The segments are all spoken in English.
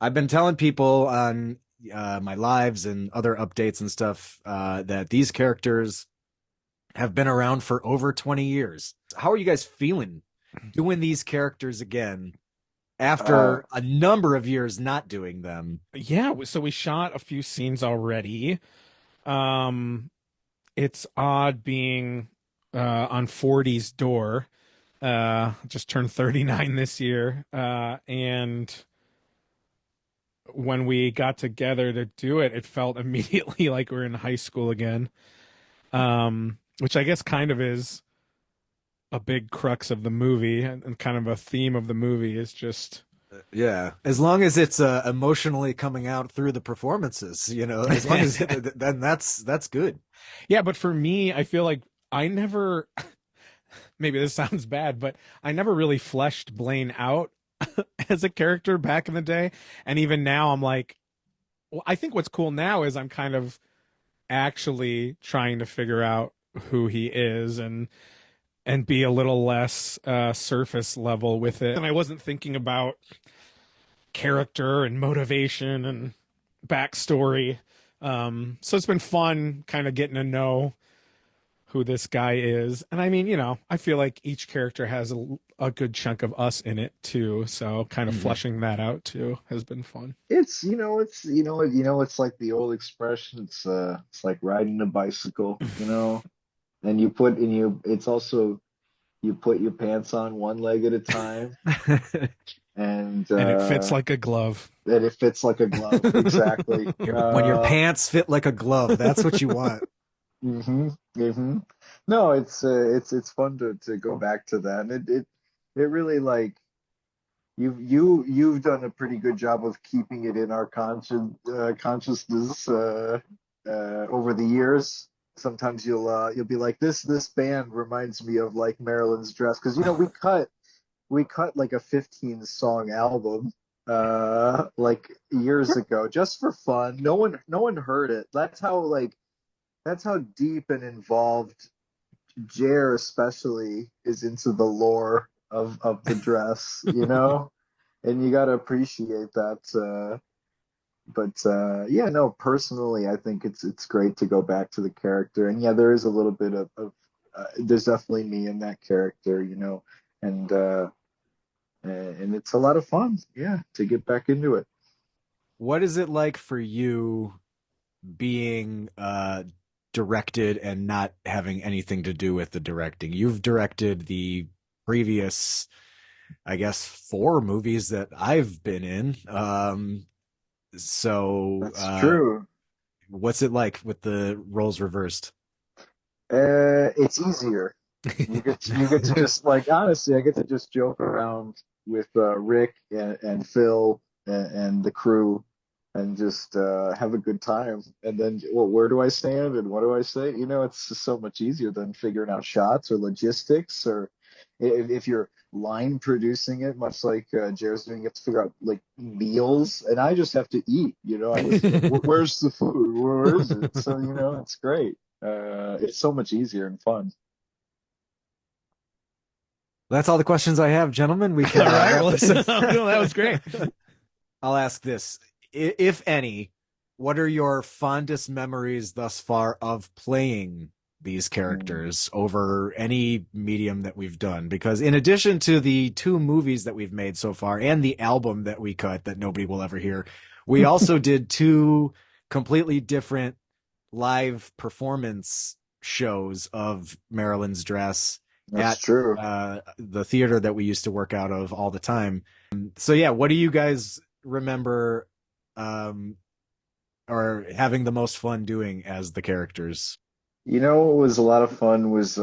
I've been telling people on my lives and other updates and stuff that these characters have been around for over 20 years. How are you guys feeling doing these characters again Uh, after a number of years not doing them? Yeah, so we shot a few scenes already. Um, it's odd being on 40's door. Just turned 39 this year. And when we got together to do it, it felt immediately like we're in high school again. Which I guess kind of is a big crux of the movie and kind of a theme of the movie is just Yeah, as long as it's emotionally coming out through the performances, as long as then that's good. yeah, but for me, I feel like I never maybe this sounds bad, but I never really fleshed Blaine out as a character back in the day. And even now, I'm like, well, I think what's cool now is I'm kind of actually trying to figure out who he is and be a little less surface level with it. And I wasn't thinking about character and motivation and backstory. So it's been fun kind of getting to know who this guy is. And I mean, I feel like each character has a good chunk of us in it too. So kind of Mhm. fleshing that out too has been fun. it's like the old expression. It's like riding a bicycle, and it's also you put your pants on one leg at a time, and And it fits like a glove. that it fits like a glove. Exactly. When your pants fit like a glove, that's what you want. hmm hmm No, it's fun to go back to that, and it really like you've done a pretty good job of keeping it in our consciousness over the years. Sometimes you'll be like this band reminds me of like Marilyn's Dress because we cut like a 15 song album like years ago just for fun. No one heard it. That's how deep and involved Jer especially is into the lore of the dress, and you got to appreciate that. But yeah, no, personally, I think it's great to go back to the character, and yeah, there is a little bit of there's definitely me in that character, and and it's a lot of fun, yeah, to get back into it. What is it like for you being directed and not having anything to do with the directing? You've directed the previous, I guess, four movies that I've been in. So That's true. what's it like with the roles reversed? It's easier. You get to just like honestly, I get to just joke around with Rick and Phil and the crew and just have a good time. And then, well, where do I stand and what do I say? It's just so much easier than figuring out shots or logistics or if you're line producing it, much like Jared's doing, you have to figure out like meals, and I just have to eat. I just where's the food? Where is it? So it's great. It's so much easier and fun. That's all the questions I have, gentlemen. We All can right. wrap Well, this up. no, that was great. I'll ask this. If any, what are your fondest memories thus far of playing these Mm. characters over any medium that we've done? Because in addition to the two movies that we've made so far and the album that we cut that nobody will ever hear, we also did two completely different live performance shows of Marilyn's Dress That's at true. the theater that we used to work out of all the time. So yeah, what do you guys remember um or having the most fun doing as the characters? What was a lot of fun was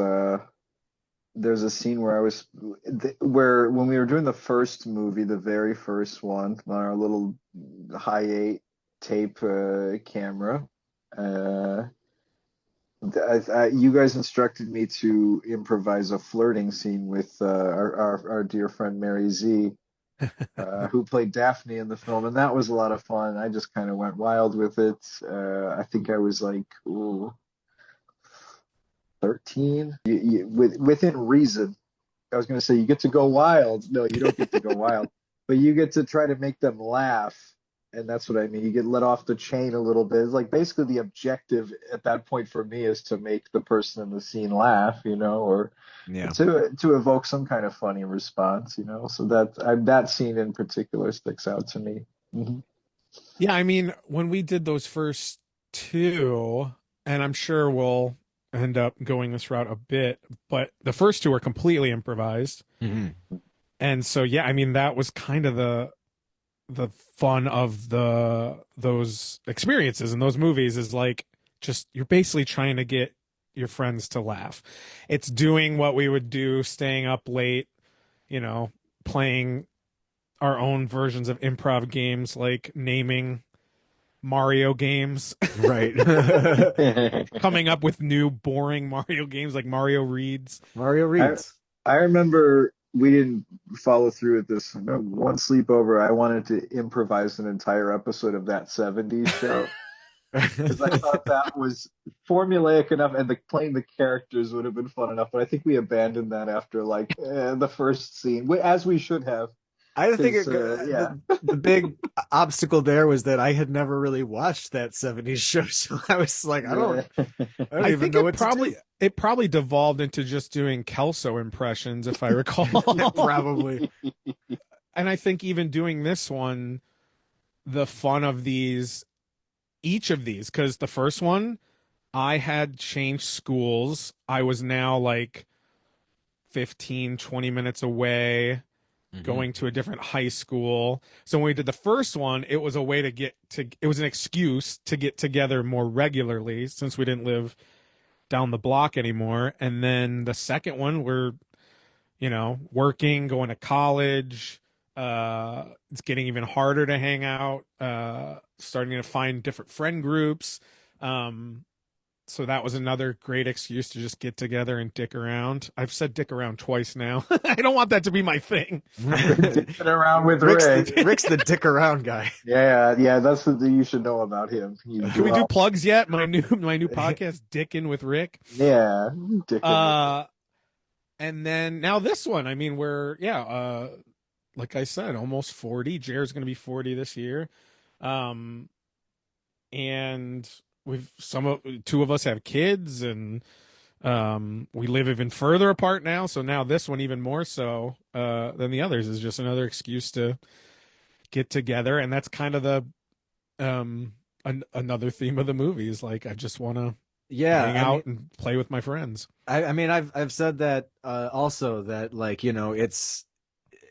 there's a scene where where when we were doing the first movie, the very first one on our little high eight tape camera. Uh, you guys instructed me to improvise a flirting scene with our dear friend Mary Z, who played Daphne in the film, and that was a lot of fun. I just kind of went wild with it. I think I was like, ooh, 13. Within reason. I was going to say you get to go wild. No, you don't get to go wild, but you get to try to make them laugh. and that's what I mean. You get let off the chain a little bit. It's like basically the objective at that point for me is to make the person in the scene laugh, or Yeah. to evoke some kind of funny response. So that scene in particular sticks out to me. Hmm. Yeah, I mean, when we did those first two, and I'm sure we'll end up going this route a bit, but the first two are completely improvised. Mhm. And so yeah, I mean that was kind of the fun of those experiences and those movies is like just you're basically trying to get your friends to laugh. It's doing what we would do, staying up late, playing our own versions of improv games like naming Mario games, Right. coming up with new boring Mario games like Mario Reads. Mario I reads. I remember we didn't follow through with this one sleepover. I wanted to improvise an entire episode of That 70s Show because I thought that was formulaic enough, and playing the characters would have been fun enough. But I think we abandoned that after like the first scene, as we should have. I think Because yeah, the big obstacle there was that I had never really watched that 70s show, so I was like, yeah. I don't I even think know what to do. it probably devolved into just doing Kelso impressions, if I recall. Probably. And I think even doing this one, the fun of each of these, because the first one, I had changed schools. I was now like 15, 20 minutes away, going to a different high school. So when we did the first one, it was a way it was an excuse to get together more regularly since we didn't live down the block anymore. And then the second one, we're, working, going to college. It's getting even harder to hang out, starting to find different friend groups. So that was another great excuse to just get together and dick around. I've said dick around twice now. I don't want that to be my thing. Dicking around with Rick's Rick. Rick's the dick around guy. Yeah. That's the thing you should know about him. Can we do plugs yet? My new podcast, Dickin' with Rick. Yeah, dicking. And then now this one. I mean, like I said, almost 40. Jared's going to be 40 this year. And two of us have kids, and we live even further apart now. So now this one even more so than the others is just another excuse to get together, and that's kind of the another theme of the movie is like I just want to hang out and play with my friends. I mean, I've said that also that like it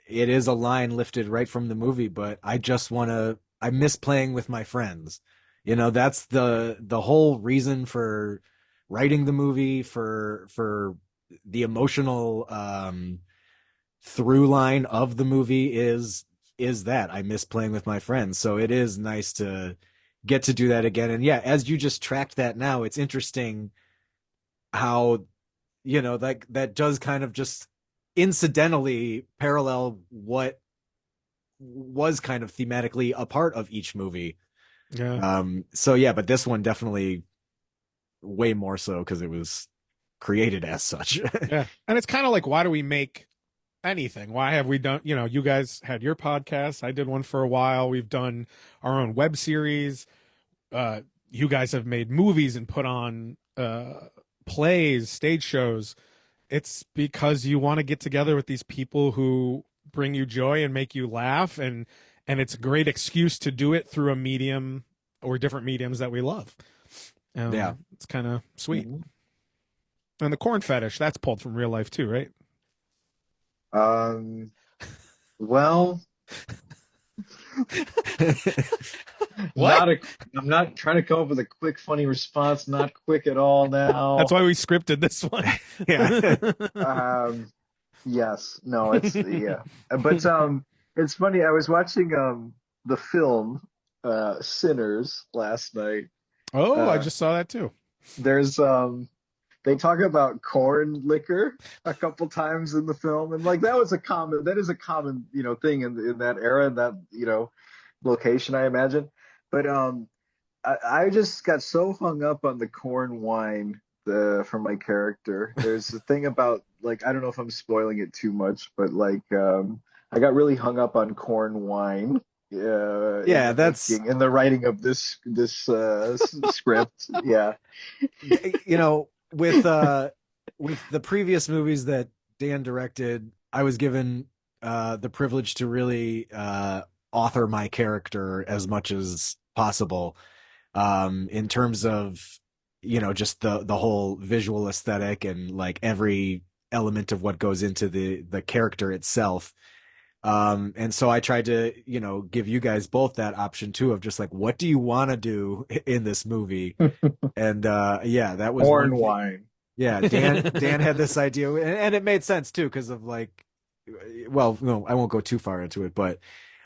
is a line lifted right from the movie, but I miss playing with my friends. That's the whole reason for writing the movie, for the emotional through line of the movie is that I miss playing with my friends. So it is nice to get to do that again. And yeah, as you just tracked that now, it's interesting how that does kind of just incidentally parallel what was kind of thematically a part of each movie. Yeah. So yeah, but this one definitely way more so because it was created as such. Yeah. And it's kind of like, why do we make anything? Why have we done, you guys had your podcast. I did one for a while. We've done our own web series. You guys have made movies and put on plays, stage shows. It's because you want to get together with these people who bring you joy and make you laugh, and it's a great excuse to do it through a medium or different mediums that we love. Yeah, it's kind of sweet. Mhm. And the corn fetish, that's pulled from real life too, right? Well, What? I'm not trying to come up with a quick, funny response. Not quick at all now. That's why we scripted this one. yeah. Yes, no, it's yeah, but it's funny. I was watching the film Sinners last night. Oh, I Uh, just saw that too. there's they talk about corn liquor a couple times in the film, and like that is a common thing in that era, in that location, I imagine. But I just got so hung up on the corn wine for my character. There's a thing about, like, I don't know if I'm spoiling it too much, but like I got really hung up on corn wine in Yeah, the that's making, in the writing of this script. Yeah. you know, with the previous movies that Dan directed, I was given the privilege to really author my character as much as possible, in terms of, you know, just the whole visual aesthetic and like every element of what goes into the character itself. And so I tried to, you know, give you guys both that option too of just like, what do you want to do in this movie? And yeah, that was one Corn thing. wine. Yeah, Dan had this idea, and it made sense too because of like, well, no, I won't go too far into it, but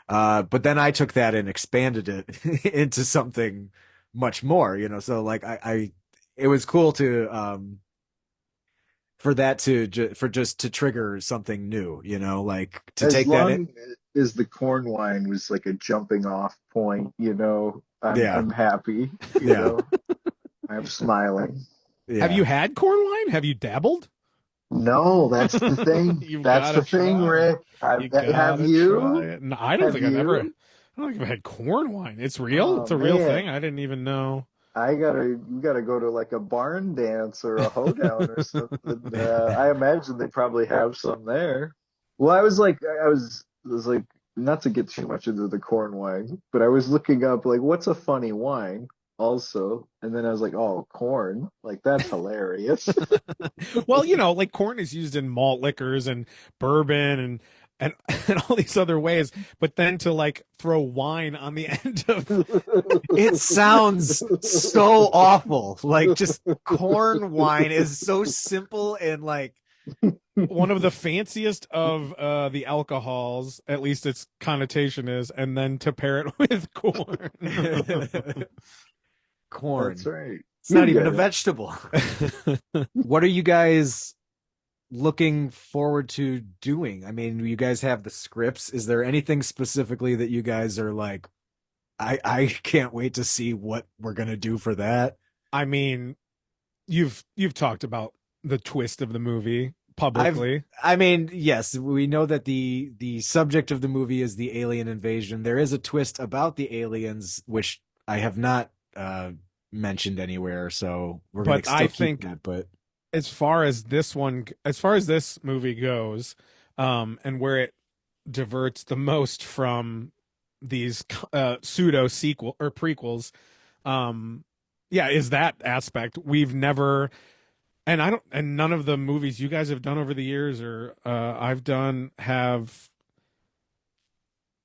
then I took that and expanded it into something much more, you know. So like I it was cool to for that to for just to trigger something new, you know, like to As take that long as the corn wine was like a jumping off point, yeah, I'm happy, yeah, I'm smiling. Have yeah. you had corn wine? Have you dabbled? No, that's the thing. You've That's got to the thing, try. Rick. You Have gotta try you? it. No, I don't Have think I've ever. you? I don't think I've had corn wine. It's real. Oh It's a real man, thing. I didn't even know. you gotta go to like a barn dance or a hoedown or something. I imagine they probably have some there. Well, I was like, not to get too much into the corn wine, but I was looking up like what's a funny wine also, and then I was like, oh, corn, like that's hilarious. Well, you know, like corn is used in malt liquors and bourbon and and all these other ways, but then to like throw wine on the end of It sounds so awful. Like just corn wine is so simple and like one of the fanciest of the alcohols, at least its connotation is, and then to pair it with corn. That's corn. right. It's You not even get a it. vegetable. What are you guys looking forward to doing? I mean, you guys have the scripts. Is there anything specifically that you guys are like, I can't wait to see what we're gonna do for that? I mean, you've talked about the twist of the movie I've publicly. I mean, yes, we know that the subject of the movie is the alien invasion. There is a twist about the aliens, which I have not mentioned anywhere, so we're gonna But I still keep think that. But as far as this movie goes, and where it diverts the most from these pseudo sequel or prequels, um, yeah, is that aspect. We've never, and I don't, and none of the movies you guys have done over the years or I've done have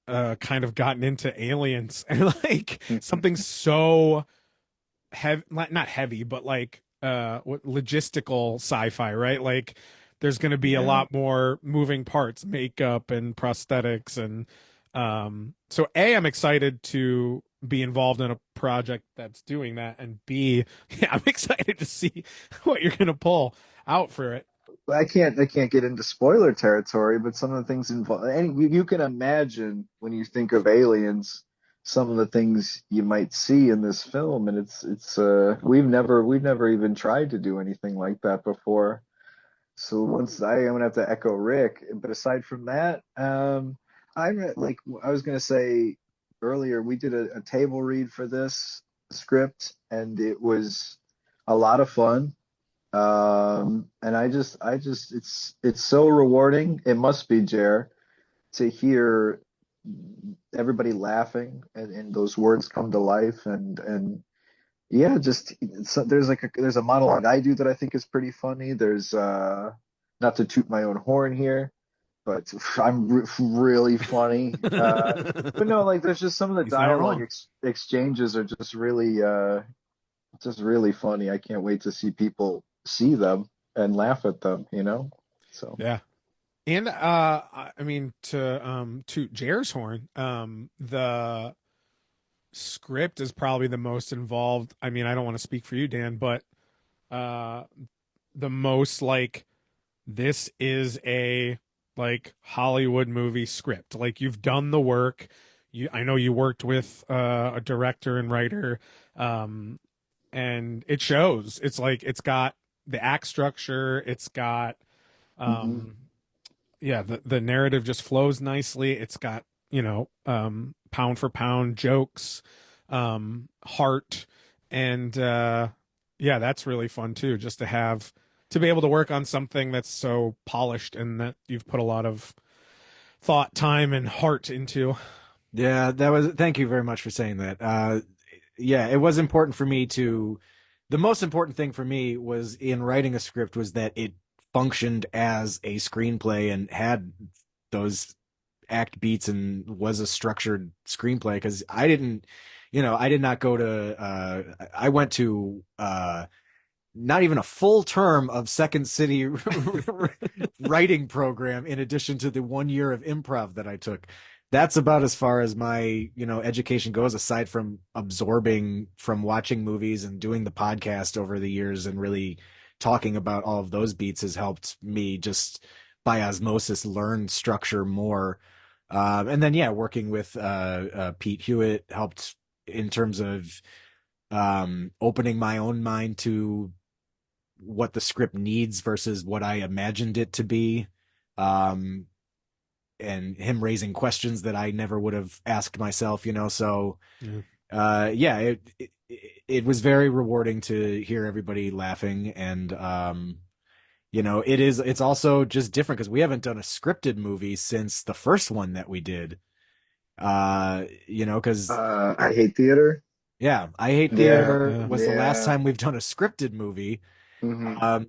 kind of gotten into aliens and like something so heavy, not heavy, but like what logistical sci-fi, right? Like there's going to be a Yeah. lot more moving parts, makeup and prosthetics, and so A, I'm excited to be involved in a project that's doing that, and B, yeah, I'm excited to see what you're going to pull out for it. I can't get into spoiler territory, but some of the things involved, and you can imagine when you think of aliens, some of the things you might see in this film, and it's we've never even tried to do anything like that before. So I'm gonna have to echo Rick, but aside from that, like I was gonna say earlier, we did a table read for this script, and it was a lot of fun. And it's so rewarding. It must be, Jer, to hear everybody laughing and those words come to life and yeah, there's a monologue I do that I think is pretty funny. There's not to toot my own horn here, but really funny. But no, like there's just some of the He's not dialogue wrong. exchanges are just really funny. I can't wait to see people see them and laugh at them, So, Yeah. And I mean to Jer's horn, the script is probably the most involved. I mean, I don't want to speak for you, Dan, but uh the most like this is a like Hollywood movie script. Like you've done the work. I know you worked with a director and writer, um and it shows. It's like it's got the act structure, it's got mhm. um yeah, the narrative just flows nicely. It's got, pound for pound jokes, heart, and yeah, that's really fun too, just to be able to work on something that's so polished and that you've put a lot of thought, time, and heart into. Yeah, that was, thank you very much for saying that. Yeah, it was important for me to, the most important thing for me was in writing a script was that it functioned as a screenplay and had those act beats and was a structured screenplay because I didn't, I did not go to, I went to, not even a full term of Second City writing program in addition to the 1 year of improv that I took. That's about as far as my, education goes, aside from absorbing from watching movies and doing the podcast over the years and really talking about all of those beats has helped me just by osmosis learn structure more. And then, yeah, working with Pete Hewitt helped in terms of opening my own mind to what the script needs versus what I imagined it to be. And him raising questions that I never would have asked myself, so Yeah. yeah, it was very rewarding to hear everybody laughing. And it's also just different because we haven't done a scripted movie since the first one that we did. Because I hate theater. yeah, I Hate Yeah, Theater Yeah. was the last yeah. time we've done a scripted movie. Hmm. Um,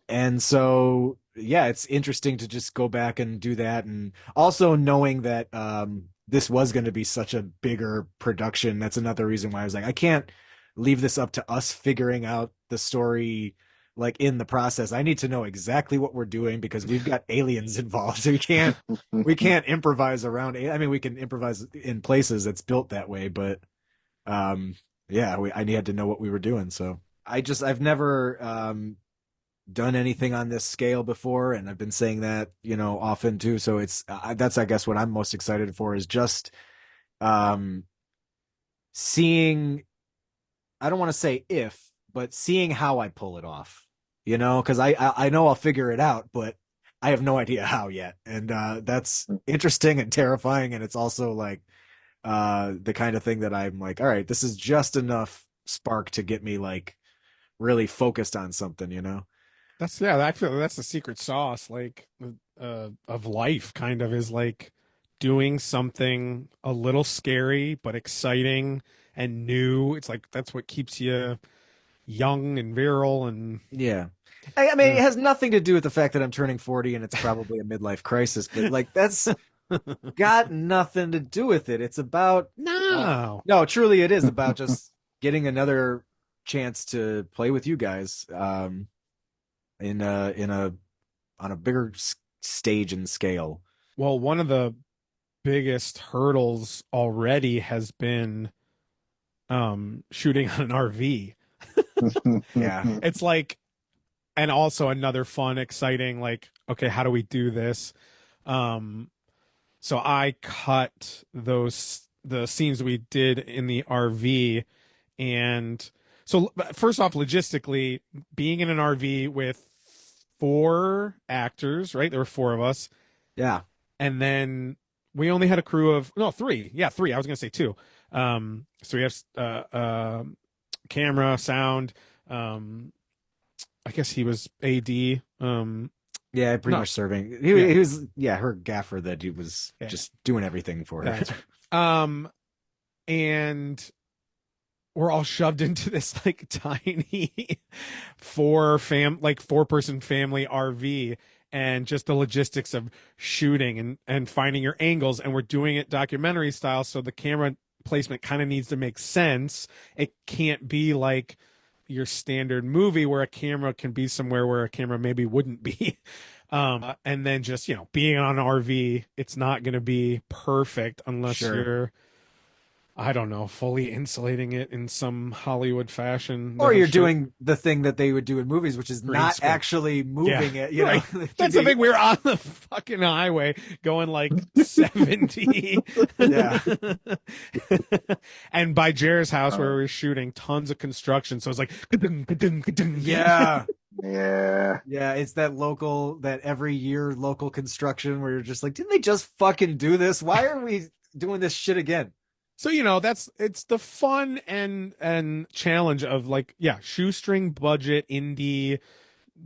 and so, yeah, it's interesting to just go back and do that. And also knowing that this was going to be such a bigger production. That's another reason why I was like, I can't leave this up to us figuring out the story like in the process. I need to know exactly what we're doing because we've got aliens involved. So we can't improvise around. I mean, we can improvise in places that's built that way, but yeah, I had to know what we were doing. So I've never done anything on this scale before, and I've been saying that often too. So it's that's I guess what I'm most excited for is just um seeing. I don't want to say if, but seeing how I pull it off. Because I know I'll figure it out, but I have no idea how yet, and that's interesting and terrifying, and it's also like the kind of thing that I'm like, all right, this is just enough spark to get me like really focused on something. That's yeah, I feel that's the secret sauce, like of life, kind of is like doing something a little scary but exciting and new. It's like that's what keeps you young and virile and Yeah. I mean, it uh, has nothing to do with the fact that I'm turning 40 and it's probably a midlife crisis, but like that's got nothing to do with it. It's about no. no, truly it is about just getting another chance to play with you guys in a on a bigger stage and scale. Well, one of the biggest hurdles already has been shooting on an RV. Yeah. It's like and also another fun, exciting, like, okay, how do we do this? Um, so I cut the scenes we did in the RV, and so first off, logistically, being in an RV with four actors, right? There were four of us, Yeah. and then we only had a crew of no three. Yeah, three. I was gonna say two. So we have camera, sound. Um, I guess he was AD. Yeah, pretty No, much serving. yeah, He was, yeah, her gaffer that he was yeah, just doing everything for her. that's right. And we're all shoved into this like tiny four-person family RV, and just the logistics of shooting and finding your angles, and we're doing it documentary style, so the camera placement kind of needs to make sense. It can't be like your standard movie where a camera can be somewhere where a camera maybe wouldn't be. And then just, being on an RV, it's not going to be perfect unless Sure. you're, I don't know, fully insulating it in some Hollywood fashion that Or I'm you're sure. doing the thing that they would do in movies, which is Green not screen. actually moving Yeah, it. You know, right. It That's can the thing. be- We're on the fucking highway going like 70. Yeah. And by Jer's house where Oh, we were shooting, tons of construction. So it's like, ka-dung, ka-dung, ka-dung. Yeah. yeah. Yeah. It's that every year local construction where you're just like, didn't they just fucking do this? Why are we doing this shit again? So, it's the fun and challenge of like, yeah, shoestring budget indie,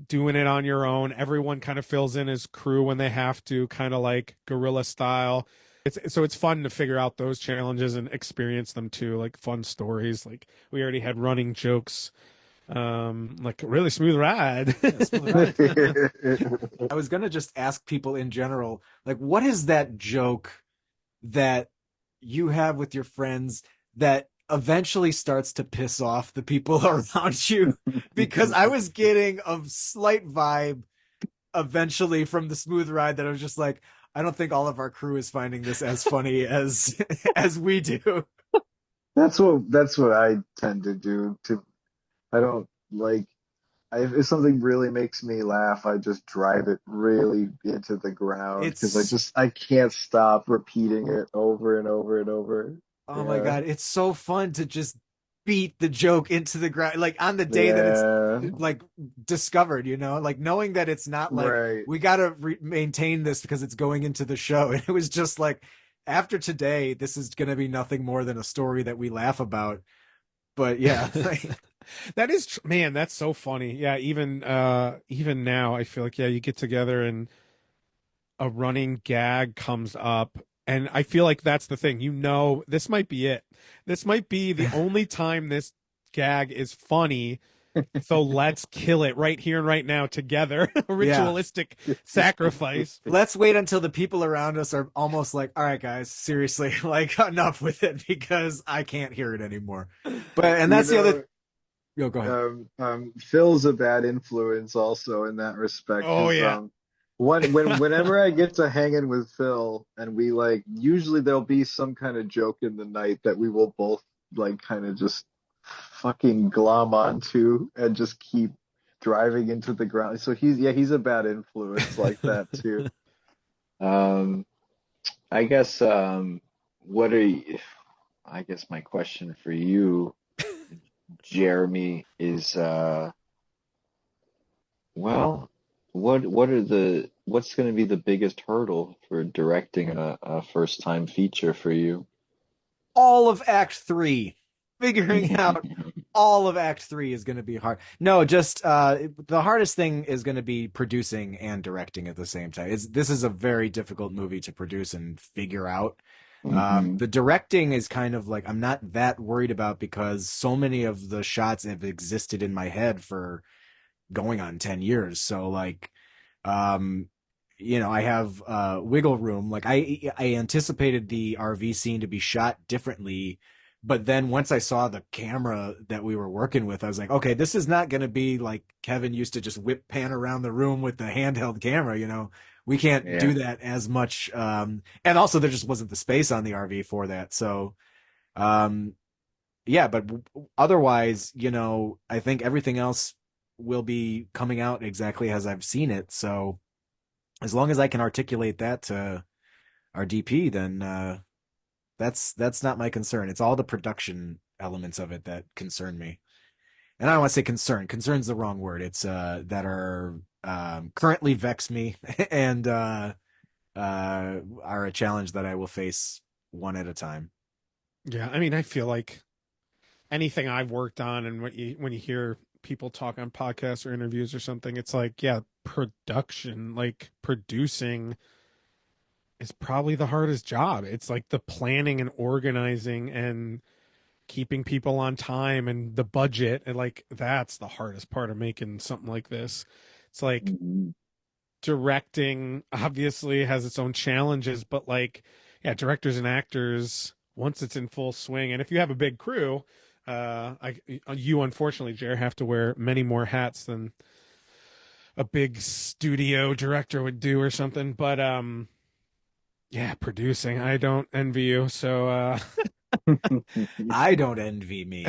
doing it on your own. Everyone kind of fills in as crew when they have to, kind of like guerrilla style. It's fun to figure out those challenges and experience them too, like fun stories. Like we already had running jokes, like a really smooth ride. Yeah, smooth ride. I was gonna just ask people in general, like, what is that joke that you have with your friends that eventually starts to piss off the people around you? Because I was getting a slight vibe eventually from the smooth ride that I was just like, I don't think all of our crew is finding this as funny as as we do. That's what I tend to do. I don't like if something really makes me laugh, I just drive it really into the ground because It's I can't stop repeating it over and over and over. oh my Yeah, God, it's so fun to just beat the joke into the ground, like on the day that it's yeah, like discovered, like knowing that it's not like right. we got to maintain this because it's going into the show. And it was just like, after today, this is going to be nothing more than a story that we laugh about. But yeah, That is man, that's so funny. Yeah, even now I feel like, yeah, you get together and a running gag comes up, and I feel like that's the thing. This might be it. This might be the only time this gag is funny. So let's kill it right here and right now together. A yeah. ritualistic sacrifice. Let's wait until the people around us are almost like, all right, guys, seriously, like enough with it because I can't hear it anymore. But and You that's the other. know, Yo, go ahead. Phil's a bad influence also in that respect Oh because yeah. whenever I get to hanging with Phil and we like usually there'll be some kind of joke in the night that we will both like kind of just fucking glom onto and just keep driving into the ground. So he's a bad influence like that too. Um, I guess what are you, I guess my question for you, Jeremy, is well, what's going to be the biggest hurdle for directing a first time feature for you? All of Act Three, figuring out all of Act Three is going to be hard. No, just the hardest thing is going to be producing and directing at the same time. This is a very difficult movie to produce and figure out. Hmm. The directing is kind of like I'm not that worried about because so many of the shots have existed in my head for going on 10 years. So like um I have wiggle room. Like I anticipated the RV scene to be shot differently, but then once I saw the camera that we were working with, I was like, okay, this is not going to be like Kevin used to just whip pan around the room with the handheld camera. We can't do Yeah. that as much. And also there just wasn't the space on the RV for that. So um yeah, but otherwise, I think everything else will be coming out exactly as I've seen it. So as long as I can articulate that to our DP, then that's not my concern. It's all the production elements of it that concern me. And I don't want to say concern. Concern's the wrong word. It's that are currently vex me and are a challenge that I will face one at a time. Yeah, I mean, I feel like anything I've worked on, and when you hear people talk on podcasts or interviews or something, it's like, yeah, production, like producing is probably the hardest job. It's like the planning and organizing and keeping people on time and the budget, and like that's the hardest part of making something like this. It's like Hmm. directing obviously has its own challenges, but like, yeah, directors and actors, once it's in full swing, and if you have a big crew, I you unfortunately, Jer, have to wear many more hats than a big studio director would do or something. But yeah, producing, I don't envy you. So I don't envy me.